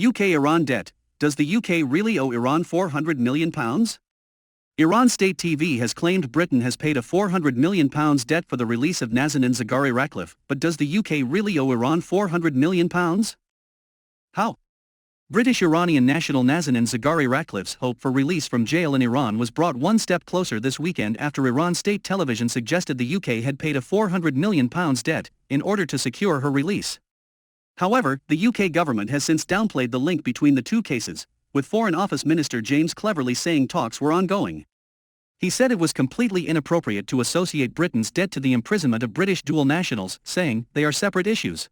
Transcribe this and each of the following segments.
UK-Iran debt. Does the UK really owe Iran £400 million? Iran state TV has claimed Britain has paid a £400 million debt for the release of Nazanin Zaghari-Ratcliffe, but does the UK really owe Iran £400 million? How? British-Iranian national Nazanin Zaghari-Ratcliffe's hope for release from jail in Iran was brought one step closer this weekend after Iran state television suggested the UK had paid a £400 million debt in order to secure her release. However, the UK government has since downplayed the link between the two cases, with Foreign Office Minister James Cleverly saying talks were ongoing. He said it was completely inappropriate to associate Britain's debt to the imprisonment of British dual nationals, saying they are separate issues.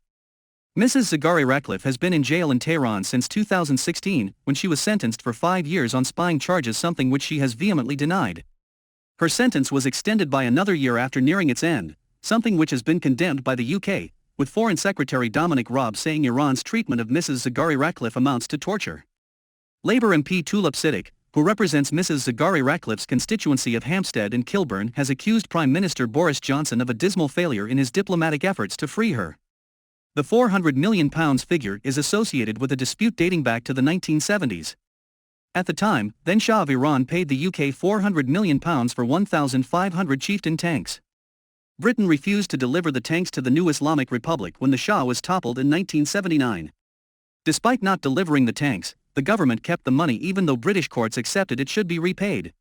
Mrs Zaghari-Ratcliffe has been in jail in Tehran since 2016, when she was sentenced for 5 years on spying charges, something which she has vehemently denied. Her sentence was extended by another year after nearing its end, something which has been condemned by the UK, with Foreign Secretary Dominic Raab saying Iran's treatment of Mrs Zaghari-Ratcliffe amounts to torture. Labour MP Tulip Siddiq, who represents Mrs Zaghari-Ratcliffe's constituency of Hampstead and Kilburn, has accused Prime Minister Boris Johnson of a dismal failure in his diplomatic efforts to free her. The £400 million figure is associated with a dispute dating back to the 1970s. At the time, then Shah of Iran paid the UK £400 million for 1,500 Chieftain tanks. Britain refused to deliver the tanks to the new Islamic Republic when the Shah was toppled in 1979. Despite not delivering the tanks, the government kept the money even though British courts accepted it should be repaid.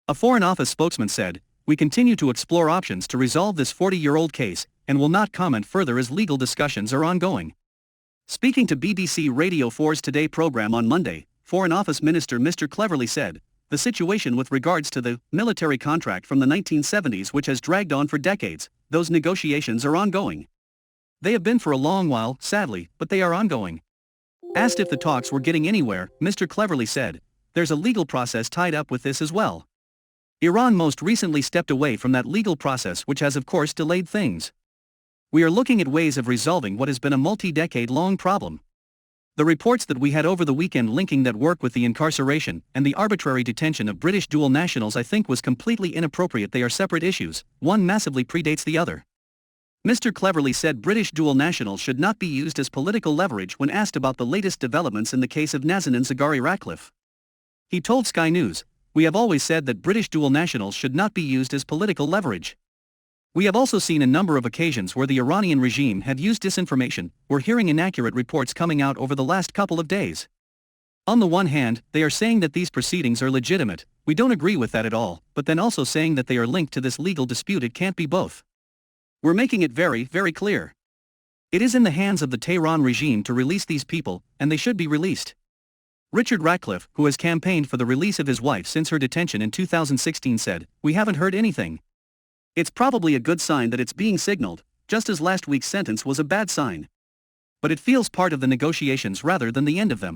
A Foreign Office spokesman said, "We continue to explore options to resolve this 40-year-old case, and will not comment further as legal discussions are ongoing." Speaking to BBC Radio 4's Today programme on Monday, Foreign Office Minister Mr Cleverly said, "The situation with regards to the military contract from the 1970s, which has dragged on for decades, those negotiations are ongoing. They have been for a long while, sadly, but they are ongoing." Asked if the talks were getting anywhere, Mr Cleverly said, "There's a legal process tied up with this as well. Iran most recently stepped away from that legal process, which has of course delayed things. We are looking at ways of resolving what has been a multi-decade-long problem. The reports that we had over the weekend linking that work with the incarceration and the arbitrary detention of British dual nationals I think was completely inappropriate. They are separate issues, one massively predates the other." Mr Cleverly said British dual nationals should not be used as political leverage when asked about the latest developments in the case of Nazanin Zaghari-Ratcliffe. He told Sky News, "We have always said that British dual nationals should not be used as political leverage. We have also seen a number of occasions where the Iranian regime have used disinformation. We're hearing inaccurate reports coming out over the last couple of days. On the one hand, they are saying that these proceedings are legitimate, we don't agree with that at all, but then also saying that they are linked to this legal dispute. It can't be both. We're making it very, very clear. It is in the hands of the Tehran regime to release these people, and they should be released." Richard Ratcliffe, who has campaigned for the release of his wife since her detention in 2016, said, "We haven't heard anything. It's probably a good sign that it's being signaled, just as last week's sentence was a bad sign. But it feels part of the negotiations rather than the end of them."